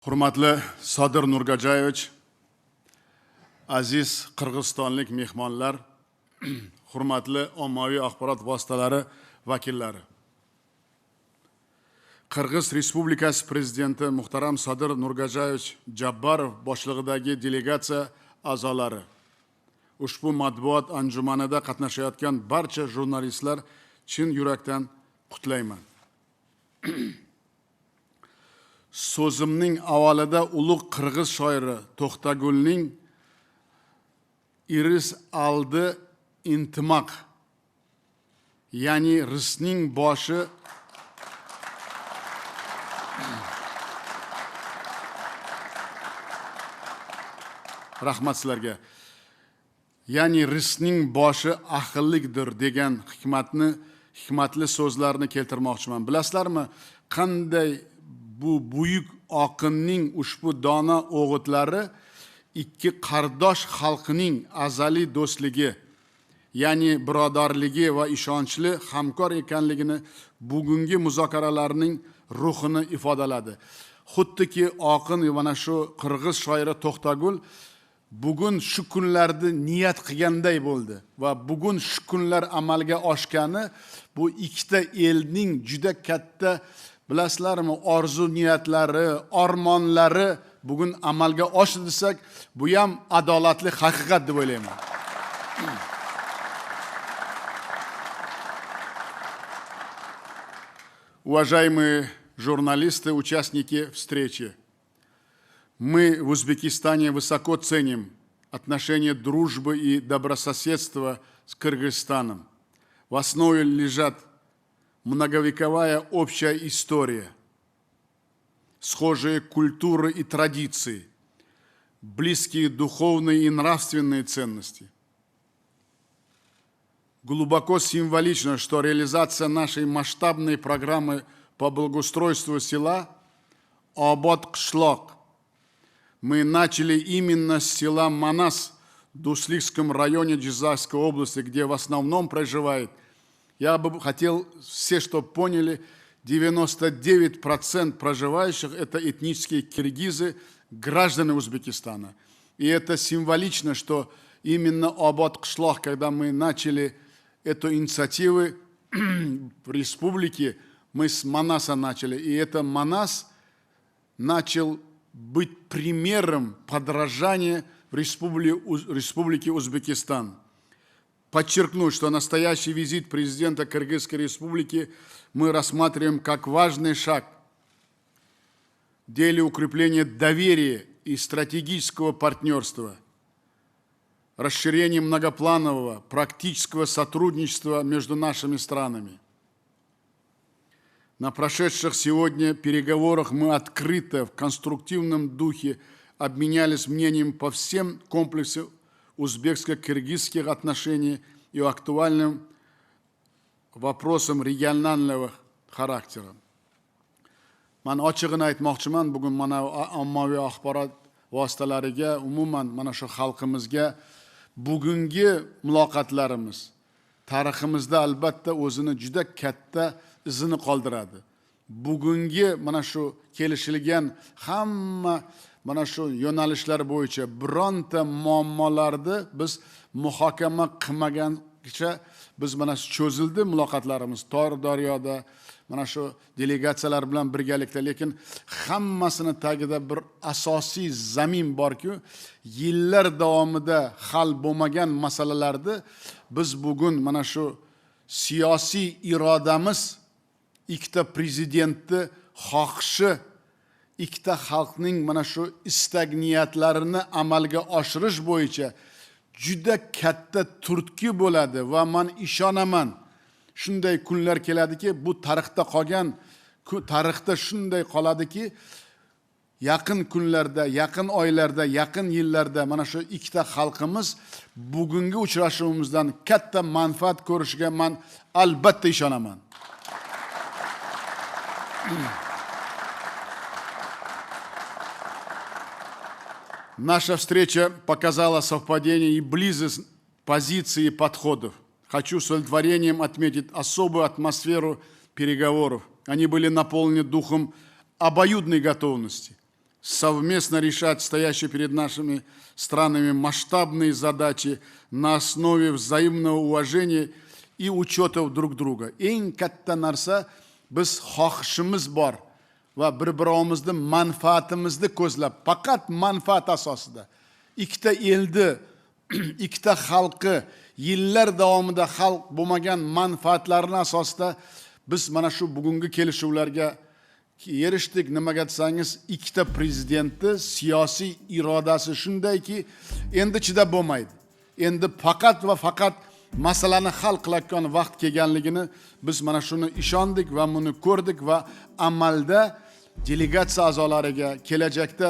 Hurmatli Sodir Nurgajayevich, aziz qirg'izistonlik mehmonlar, hurmatli ommaviy axborot vositalari vakillari. Qirg'iz Respublikasi prezidenti muhtaram Sodir Nurgajayevich Jabbarov boshlig'idagi delegatsiya a'zolari, ushbu matbuot anjumanida qatnashayotgan barcha jurnalistlar chin yurakdan qutlayman. So'zimning avvalida ulug' qirg'iz shoiri To'xtagulning iris aldi intimoq, ya'ni risning boshi rahmat sizlarga. Ya'ni risning boshi aqllikdir degan hikmatli so'zlarni keltirmoqchiman. Bilasizlarmi, qanday bu buyuk oqinning ushbu dona o'g'itlari ikki qardosh xalqining azaliy do'stligi, ya'ni birodarligi va ishonchli hamkor ekanligini bugungi muzokaralarning ruhini ifodaladi. Xuddiki oqin mana shu qirg'iz shoiri To'xtagul bugun shu kunlarni niyat qilganday bo'ldi va bugun shu kunlar amalga oshgani bu ikkita elning juda katta, bilasizlarmi, orzu niyatlari, armonlari bugun amalga oshdi desak, bu ham adolatli haqiqat deb o'ylayman. Уважаемые журналисты, участники встречи, мы в Узбекистане высоко ценим отношения дружбы и добрососедства с Кыргызстаном. В основе лежат многовековая общая история, схожие культуры и традиции, близкие духовные и нравственные ценности. Глубоко символично, что реализация нашей масштабной программы по благоустройству села Обод-Кышлок мы начали именно с села Манас в Дусликском районе Джизайской области, где в основном проживает, я бы хотел все, чтобы поняли, 99% проживающих это этнические киргизы, граждане Узбекистана. И это символично, что именно Обод-Кышлок, когда мы начали эту инициативу в республике, мы с Манаса начали. И это Манас начал быть примером подражания в республике Узбекистан. Подчеркну, что настоящий визит президента Кыргызской республики мы рассматриваем как важный шаг в деле укрепления доверия и стратегического партнерства, расширения многопланового практического сотрудничества между нашими странами. На прошедших сегодня переговорах мы открыто, в конструктивном духе обменялись мнением по всем комплексам узбекско-кыргызских отношений и актуальным вопросам регионального характера. Man ochig'ini aytmoqchiman, bugun mana ommaviy axborot vositalariga, umuman mana shu xalqimizga bugungi muloqotlarimiz tariximizda albatta o'zini juda katta izini qoldiradi. Bugungi mana shu kelishilgan hamma mana shu yo'nalishlar bo'yicha bironta muammolarni biz muhokama qilmagancha biz mana shu cho'zildi muloqotlarimiz Tor daryoda mana shu delegatsiyalar bilan birgalikda, lekin hammasini tagida bir asosiy zamin borki, yillar davomida hal bo'lmagan masalalarni biz bugun mana shu siyosiy irodamiz, ikkita prezidentni xohishi, ikkita xalqning mana shu istak niyatlarini amalga oshirish bo'yicha juda katta turtki bo'ladi va men ishonaman, shunday kunlar keladiki, bu tarixda qolgan, tarixda shunday qoladiki, yaqin kunlarda, yaqin oylarda, yaqin yillarda mana shu ikkita xalqimiz bugungi uchrashuvimizdan katta manfaat ko'rishiga men albatta ishonaman. Наша встреча показала совпадение и близость позиций и подходов. Хочу с удовлетворением отметить особую атмосферу переговоров. Они были наполнены духом обоюдной готовности, совместно решать стоящие перед нашими странами масштабные задачи на основе взаимного уважения и учета друг друга. Eng katta narsa biz xohishimiz bor va bir-birimizni manfaatimizni ko'zlab, faqat manfaat asosida ikkita elni, ikkita xalqi yillar davomida xalq bo'lmagan manfaatlarini asosida biz mana shu bugungi kelishuvlarga erishdik. Nimaga desangiz, ikkita prezidentni siyosiy irodasi shundayki, endi chidab bo'lmaydi. Endi faqat va faqat masalani hal qilayotgan vaqt kelganligini biz mana shuni ishondik va buni ko'rdik va amalda delegatsiya a'zolariga kelajakda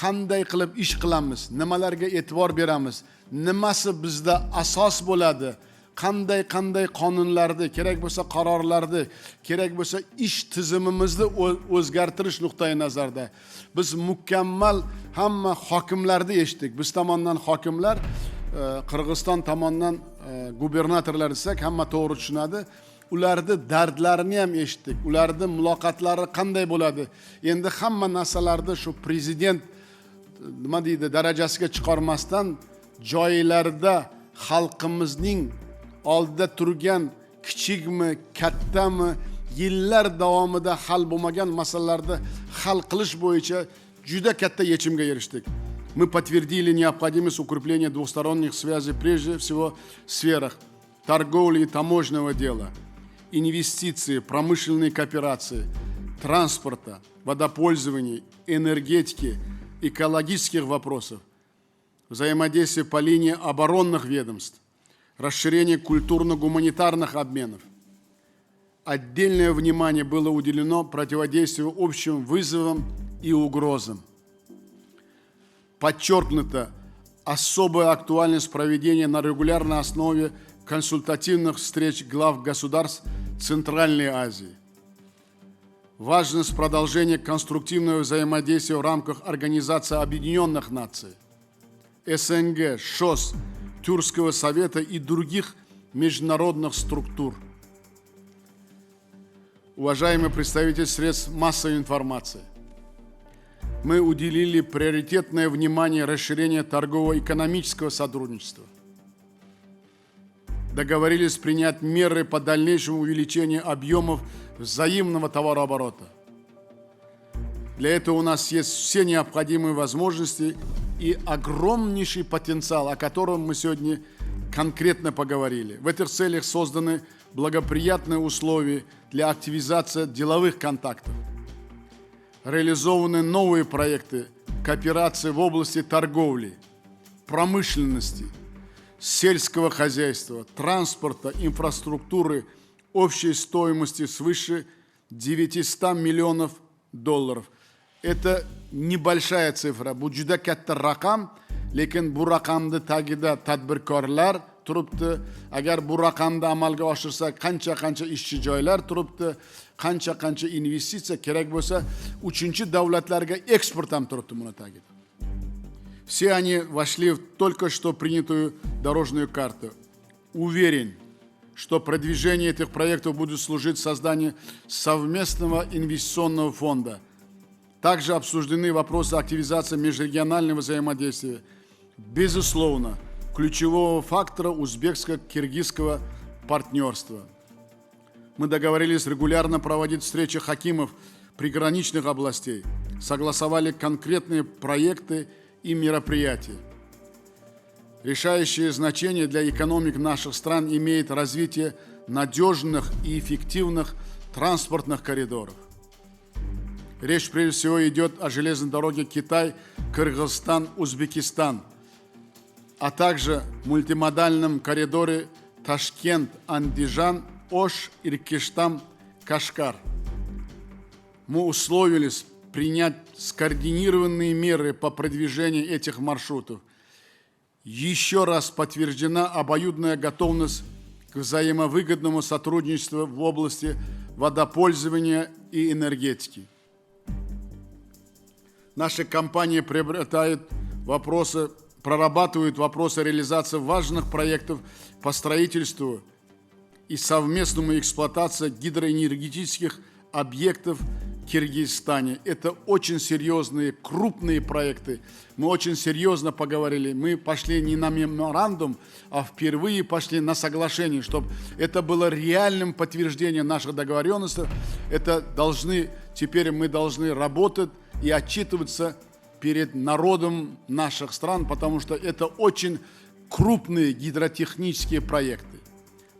qanday qilib ish qilamiz, nimalarga e'tibor beramiz, nimasi bizda asos bo'ladi, qanday qonunlarni, kerak bo'lsa qarorlarni, kerak bo'lsa ish tizimimizni o'zgartirish nuqtai nazarda biz mukammal hamma hokimlarni eshitdik. Biz tomonidan hokimlar, Qirg'iziston tomonidan gubernatorlar desak hamma to'g'ri tushunadi. Ularni dardlarini ham eshitdik. Ularning muloqotlari qanday bo'ladi? Endi hamma narsalarni shu prezident nima deydi, darajasiga chiqarmasdan joylarda xalqimizning oldida turgan kichikmi, kattami, yillar davomida hal bo'lmagan masalalarni hal qilish bo'yicha juda katta yechimga erishdik. Мы подтвердили необходимость укрепления двусторонних связей прежде всего в сферах торговли и таможенного дела, инвестиций, промышленной кооперации, транспорта, водопользования, энергетики, экологических вопросов, взаимодействия по линии оборонных ведомств, расширение культурно-гуманитарных обменов. Отдельное внимание было уделено противодействию общим вызовам и угрозам. Подчеркнута особая актуальность проведения на регулярной основе консультативных встреч глав государств Центральной Азии. Важность продолжения конструктивного взаимодействия в рамках Организации Объединенных Наций, СНГ, ШОС, Тюркского совета и других международных структур. Уважаемые представители средств массовой информации, мы уделили приоритетное внимание расширению торгово-экономического сотрудничества. Договорились принять меры по дальнейшему увеличению объемов взаимного товарооборота. Для этого у нас есть все необходимые возможности и огромнейший потенциал, о котором мы сегодня конкретно поговорили. В этих целях созданы благоприятные условия для активизации деловых контактов. Реализованы новые проекты кооперации в области торговли, промышленности, сельского хозяйства, транспорта, инфраструктуры общей стоимости свыше $900 миллионов. Это небольшая цифра. Bu juda katta raqam, lekin bu raqamni tagida tadbirkorlar turibdi. Agar bu raqamni amalga oshirsa, qancha ishchi joylar turibdi, qancha investitsiya kerak bo'lsa, uchinchi davlatlarga eksport ham turibdi buni tagida. Все они вошли в только что принятую дорожную карту. Уверен, что продвижение этих проектов будет служить созданию совместного инвестиционного фонда. Также обсуждены вопросы активизации межрегионального взаимодействия. Безусловно, ключевого фактора узбекско-киргизского партнерства. Мы договорились регулярно проводить встречи хакимов приграничных областей, согласовали конкретные проекты и мероприятия. Решающее значение для экономик наших стран имеет развитие надежных и эффективных транспортных коридоров. Речь прежде всего идет о железной дороге Китай, Кыргызстан, Узбекистан, а также мультимодальном коридоре Ташкент, Андижан, Ош, Иркиштан, Кашгар. Мы условились принять скоординированные меры по продвижению этих маршрутов. Еще раз подтверждена обоюдная готовность к взаимовыгодному сотрудничеству в области водопользования и энергетики. Наши компании прорабатывают вопросы реализации важных проектов по строительству и совместному эксплуатации гидроэнергетических объектов Киргизстане. Это очень серьезные, крупные проекты. Мы очень серьезно поговорили. Мы пошли не на меморандум, а впервые пошли на соглашение, чтобы это было реальным подтверждением наших договоренностей. Теперь мы должны работать и отчитываться перед народом наших стран, потому что это очень крупные гидротехнические проекты.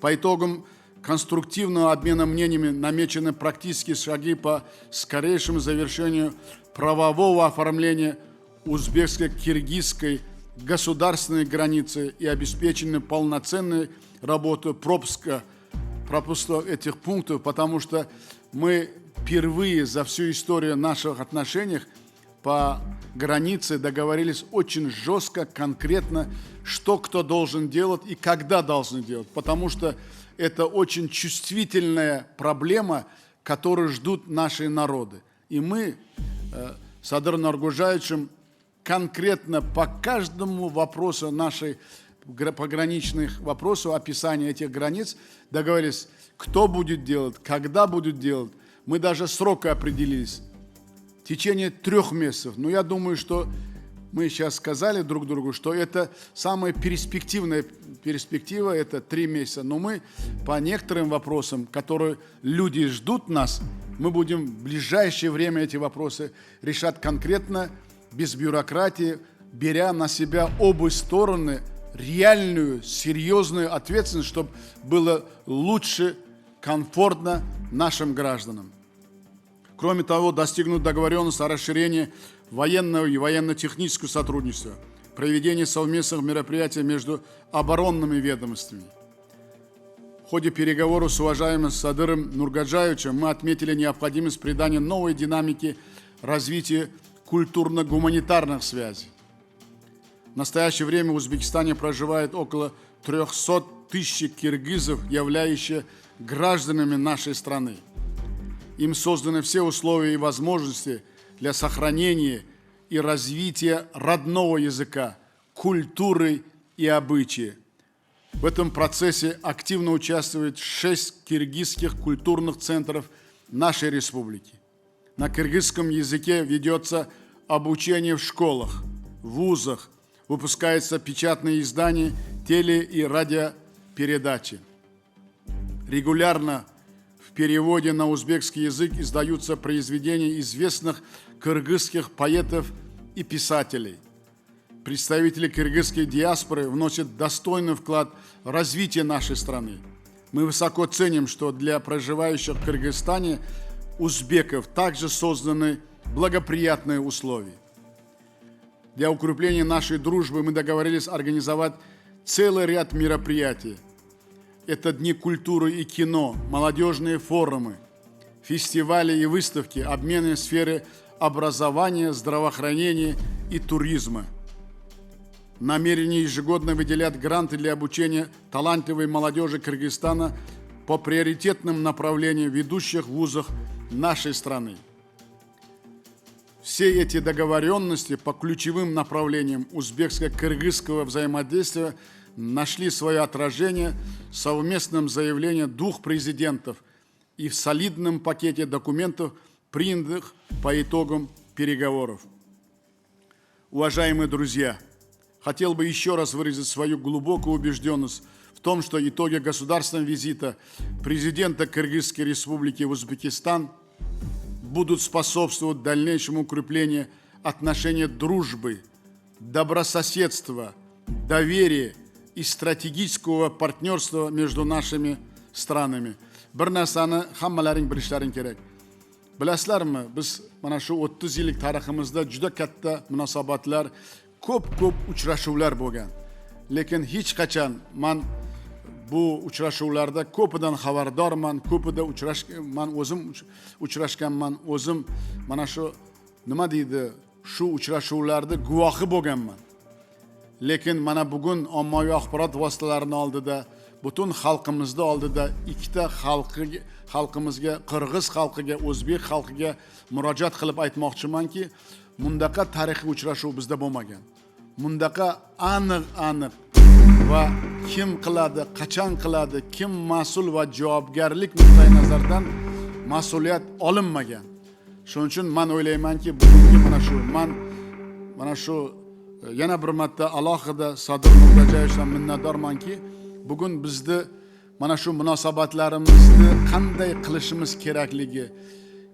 По итогам конструктивного обмена мнениями намечены практические шаги по скорейшему завершению правового оформления узбекско-киргизской государственной границы и обеспечению полноценной работы пропуска этих пунктов, потому что мы впервые за всю историю наших отношений по границе договорились очень жестко, конкретно, что кто должен делать и когда должны делать, потому что это очень чувствительная проблема, которую ждут наши народы. И мы с Садыром Нургужаевичем конкретно по каждому вопросу нашей пограничных вопросов, описания этих границ договорились, кто будет делать, когда будет делать. Мы даже сроки определились. В течение 3 месяцев. Но я думаю, что мы сейчас сказали друг другу, что это самая перспективная перспектива, это 3 месяца. Но мы по некоторым вопросам, которые люди ждут нас, мы будем в ближайшее время эти вопросы решать конкретно, без бюрократии, беря на себя обе стороны реальную, серьезную ответственность, чтобы было лучше, комфортно нашим гражданам. Кроме того, достигнут договоренность о расширении военного и военно-технического сотрудничества, проведении совместных мероприятий между оборонными ведомствами. В ходе переговоров с уважаемым Садыром Нургужаевичем мы отметили необходимость придания новой динамики развития культурно-гуманитарных связей. В настоящее время в Узбекистане проживает около 300 тысяч киргизов, являющихся гражданами нашей страны. Им созданы все условия и возможности для сохранения и развития родного языка, культуры и обычаи. В этом процессе активно участвует 6 киргизских культурных центров нашей республики. На кыргызском языке ведется обучение в школах, вузах, выпускаются печатные издания, теле- и радиопередачи. Регулярно в переводе на узбекский язык издаются произведения известных кыргызских поэтов и писателей. Представители кыргызской диаспоры вносят достойный вклад в развитие нашей страны. Мы высоко ценим, что для проживающих в Кыргызстане узбеков также созданы благоприятные условия. Для укрепления нашей дружбы мы договорились организовать целый ряд мероприятий. Это дни культуры и кино, молодежные форумы, фестивали и выставки, обмены в сфере образования, здравоохранения и туризма. Намерение ежегодно выделять гранты для обучения талантливой молодежи Кыргызстана по приоритетным направлениям в ведущих вузах нашей страны. Все эти договоренности по ключевым направлениям узбекско-кыргызского взаимодействия нашли свое отражение в совместном заявлении 2 президентов и в солидном пакете документов, принятых по итогам переговоров. Уважаемые друзья, хотел бы еще раз выразить свою глубокую убежденность в том, что итоги государственного визита президента Кыргызской республики в Узбекистан будут способствовать дальнейшему укреплению отношений дружбы, добрососедства, доверия и стратегического партнерства между нашими странами. Bir narsani hammalaring bilishlaring kerak. Bilasizlarmi, biz mana shu 30 yillik tariximizda juda katta munosabatlar, ko'p uchrashuvlar bo'lgan. Lekin hech qachon men bu uchrashuvlarda ko'pidan xabardorman, ko'pida uchrashganman, o'zim mana shu nima deydi, shu uchrashuvlarda guvohi bo'lganman. Lekin mana bugun ommaviy axborot vositalarining oldida, butun xalqimizning oldida ikkita xalqimizga, qirg'iz xalqiga, o'zbek xalqiga murojaat qilib aytmoqchimanki, bundaqa tarixiy uchrashuv bizda bo'lmagan. Bundaqa aniq va kim qiladi, qachon qiladi, kim mas'ul va javobgarlik nuqtai nazaridan mas'uliyat olinmagan. Shuning uchun men o'ylaymanki, bugungi mana shu yana bir marta alohida Sadir Nurgajayevdan minnatdormanki, bugun bizni mana shu munosabatlarimizni qanday qilishimiz kerakligi,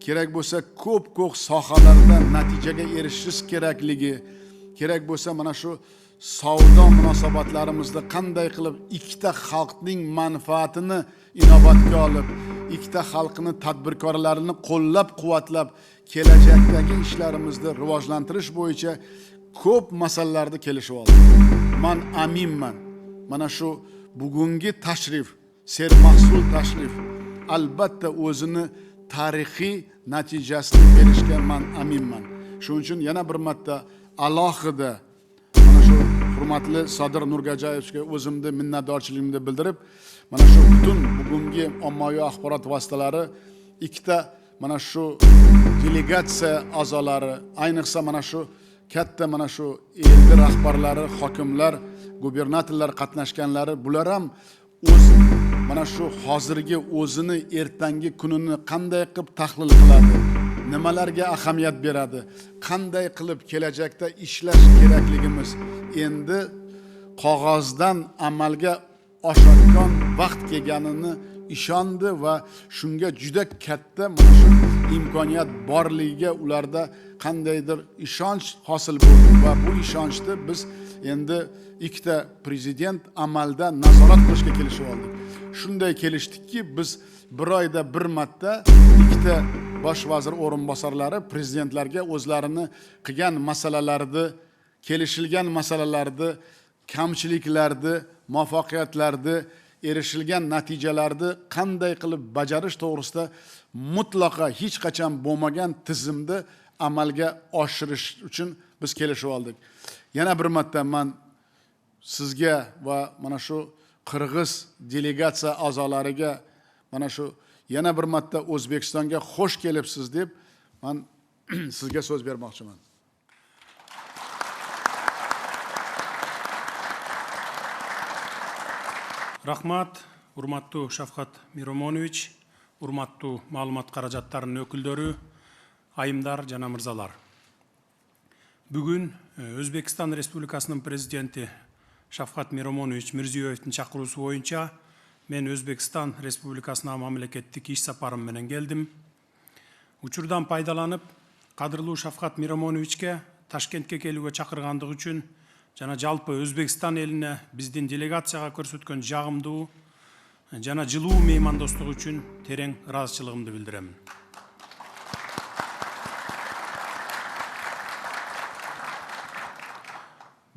kerak bo'lsa ko'p sohalarda natijaga erishish kerakligi, kerak bo'lsa mana shu savdo munosabatlarimizda qanday qilib ikkita xalqning manfaatini inobatga olib, ikkita xalqning tadbirkorlarini qo'llab-quvvatlab kelajakdagi ishlarimizni rivojlantirish bo'yicha ko'p masalalarda kelishib oldik. Men aminman. Mana shu bugungi tashrif, sermahsul tashrif albatta o'zini tarixiy natijasini berishga men aminman. Shuning uchun yana bir marta alohida mana shu hurmatli Sadir Nurgajayevga o'zimni minnatdorchiligimni bildirib, mana shu butun bugungi ommaviy axborot vositalari ikkita mana shu delegatsiya a'zolari, ayniqsa mana shu katta mana shu eldi rahbarlari, hokimlar, gubernatorlar qatnashganlari, bular ham o'z mana shu hozirgi o'zini ertangi kunini qanday qilib tahlil qiladi, nimalarga ahamiyat beradi, qanday qilib kelajakda ishlash kerakligimiz endi qog'ozdan amalga oshadigan vaqt kelganini ishondi va shunga juda katta mana shu imkoniyat borligiga ularda qandaydir ishonch hosil bo'ldi va bu ishonchni biz endi ikkita prezident amalda nazorat qilishga kelishib oldik. Shunday kelishdikki, biz bir oyda bir marta ikkita bosh vazir o'rinbosarlari prezidentlarga o'zlarini qilgan masalalarni, kelishilgan masalalarni, kamchiliklarni, muvaffaqiyatlarni, erishilgan natijalarni qanday qilib bajarish to'g'risida mutlaqo hech qachon bo'lmagan tizimda amalga oshirish uchun biz kelishib oldik. Yana bir marta men sizga va mana shu Qirg'iz delegatsiya a'zolariga mana shu yana bir marta O'zbekistonga xush kelibsiz deb men sizga so'z bermoqchiman. Rahmat, urmattu Shafqat Miromonovich, urmattu ma'lumot qarajаттарының өкілдері, айымдар жана мырзалар. Бүгін Өзбекстан Республикасының президенті Шавкат Миромонович Мирзиёевтің шақыруысы бойынша мен Өзбекстан Республикасына мамлекеттік иш сапарым менен келдім. Учурдан пайдаланып, қадырлуу Шавкат Миромоновичке Ташкентке келуге чакыргандыгы үчүн жана жалпы Өзбекстан элине биздин делегацияга көрсөткөн жагымдуу жана жылуу меймандостугу үчүн терең ыраазычылыгымды билдиремин.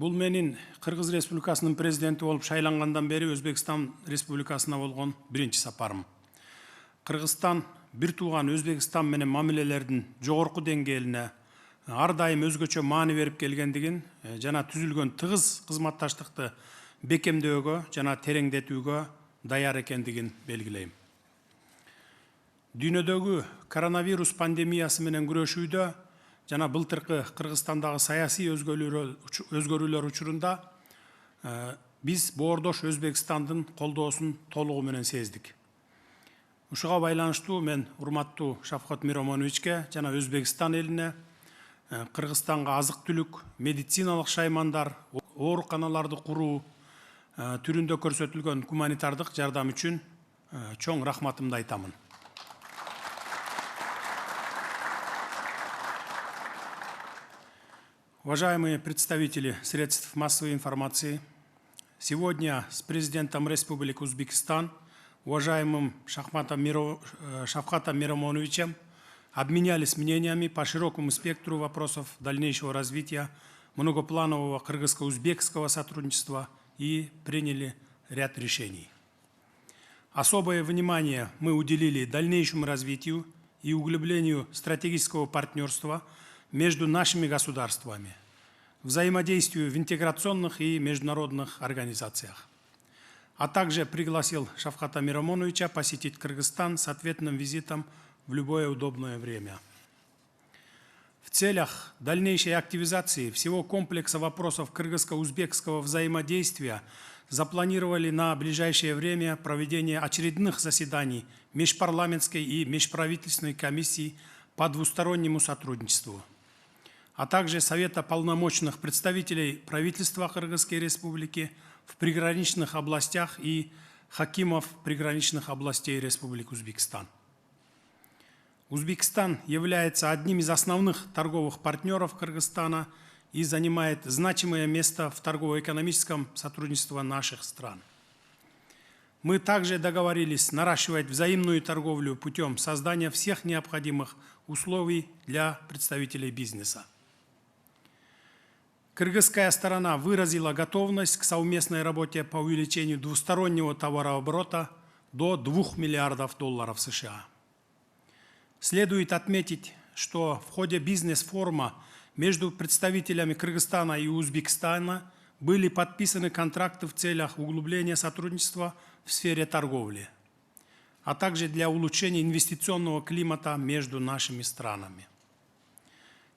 Бул менин Кыргыз Республикасынын президенти болуп шайлангандан бери Өзбекстан Республикасына болгон биринчи сапарым. Кыргызстан бир тууган Өзбекстан менен мамилелердин жогорку деңгээлине ар дайым өзгөчө маани берип келгендигин жана түзүлгөн тыгыз кызматташтыкты бекемдөөгө жана тереңдетүүгө даяр экендигин белгилейм. Дүйнөдөгү коронавирус пандемиясы менен күрөшүүдө жана былтыркы Кыргызстандагы саясий өзгөрүүлөр учурунда биз боордош Өзбекстандын колдоосун толугу менен сездик. Ушуга байланыштуу мен урматтуу Шавкат Миромоновичке жана Өзбекстан элине Кыргызстанга азык-түлүк, медициналык шаймандар, ооруканаларды куруу түрүндө көрсөтүлгөн гуманитардык жардам үчүн чоң рахматымды айтамын. Уважаемые представители средств массовой информации, сегодня с президентом Республики Узбекистан, уважаемым Шавкатом Миромоновичем, обменялись мнениями по широкому спектру вопросов дальнейшего развития многопланового кыргызско-узбекского сотрудничества и приняли ряд решений. Особое внимание мы уделили дальнейшему развитию и углублению стратегического партнерства между нашими государствами, взаимодействию в интеграционных и международных организациях. А также пригласил Шавката Миромоновича посетить Кыргызстан с ответным визитом в любое удобное время. В целях дальнейшей активизации всего комплекса вопросов кыргызско-узбекского взаимодействия запланировали на ближайшее время проведение очередных заседаний межпарламентской и межправительственной комиссий по двустороннему сотрудничеству, а также Совета полномочных представителей правительства Кыргызской Республики в приграничных областях и хакимов приграничных областей Республики Узбекистан. Узбекистан является одним из основных торговых партнеров Кыргызстана и занимает значимое место в торгово-экономическом сотрудничестве наших стран. Мы также договорились наращивать взаимную торговлю путем создания всех необходимых условий для представителей бизнеса. Кыргызская сторона выразила готовность к совместной работе по увеличению двустороннего товарооборота до $2 миллиардов США. Следует отметить, что в ходе бизнес-форума между представителями Кыргызстана и Узбекистана были подписаны контракты в целях углубления сотрудничества в сфере торговли, а также для улучшения инвестиционного климата между нашими странами.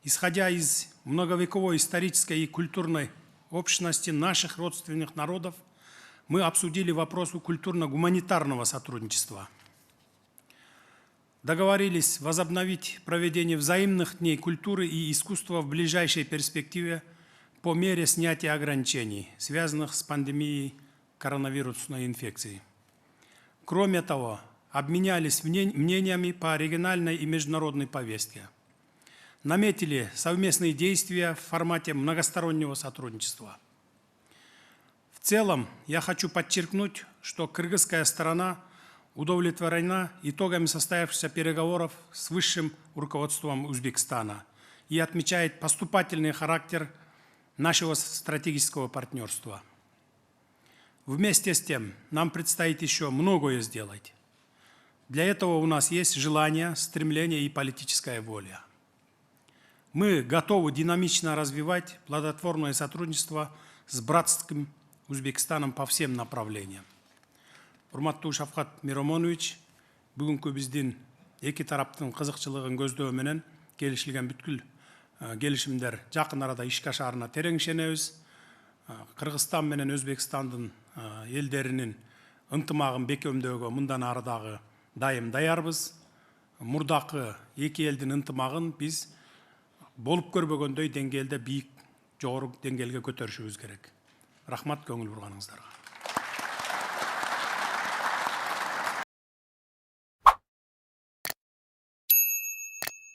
Исходя из многовековой исторической и культурной общности наших родственных народов, мы обсудили вопросы культурно-гуманитарного сотрудничества. Договорились возобновить проведение взаимных дней культуры и искусства в ближайшей перспективе по мере снятия ограничений, связанных с пандемией коронавирусной инфекции. Кроме того, обменялись мнениями по региональной и международной повестке. Наметили совместные действия в формате многостороннего сотрудничества. В целом, я хочу подчеркнуть, что кыргызская сторона удовлетворена итогами состоявшихся переговоров с высшим руководством Узбекистана и отмечает поступательный характер нашего стратегического партнерства. Вместе с тем, нам предстоит еще многое сделать. Для этого у нас есть желание, стремление и политическая воля. Мы готовы динамично развивать плодотворное сотрудничество с братским Узбекистаном по всем направлениям. Урматтуу Шавкат Миромонович, бүгүнкү биздин эки тараптын кызыкчылыгын көздөө менен келишилген бүткүл келишимдер жакын арада ишке ашаарына терең ишенебиз. Кыргызстан менен Өзбекстандын элдеринин ынтымагын бекемдөөгө мындан ары дагы дайым даярбыз. Мурдакы эки элдин ынтымагын биз болуп көрбөгөндөй деңгээлде бийик, жогору деңгээлге көтөрүшүбүз керек. Рахмат көңүл бурганыңыздарга.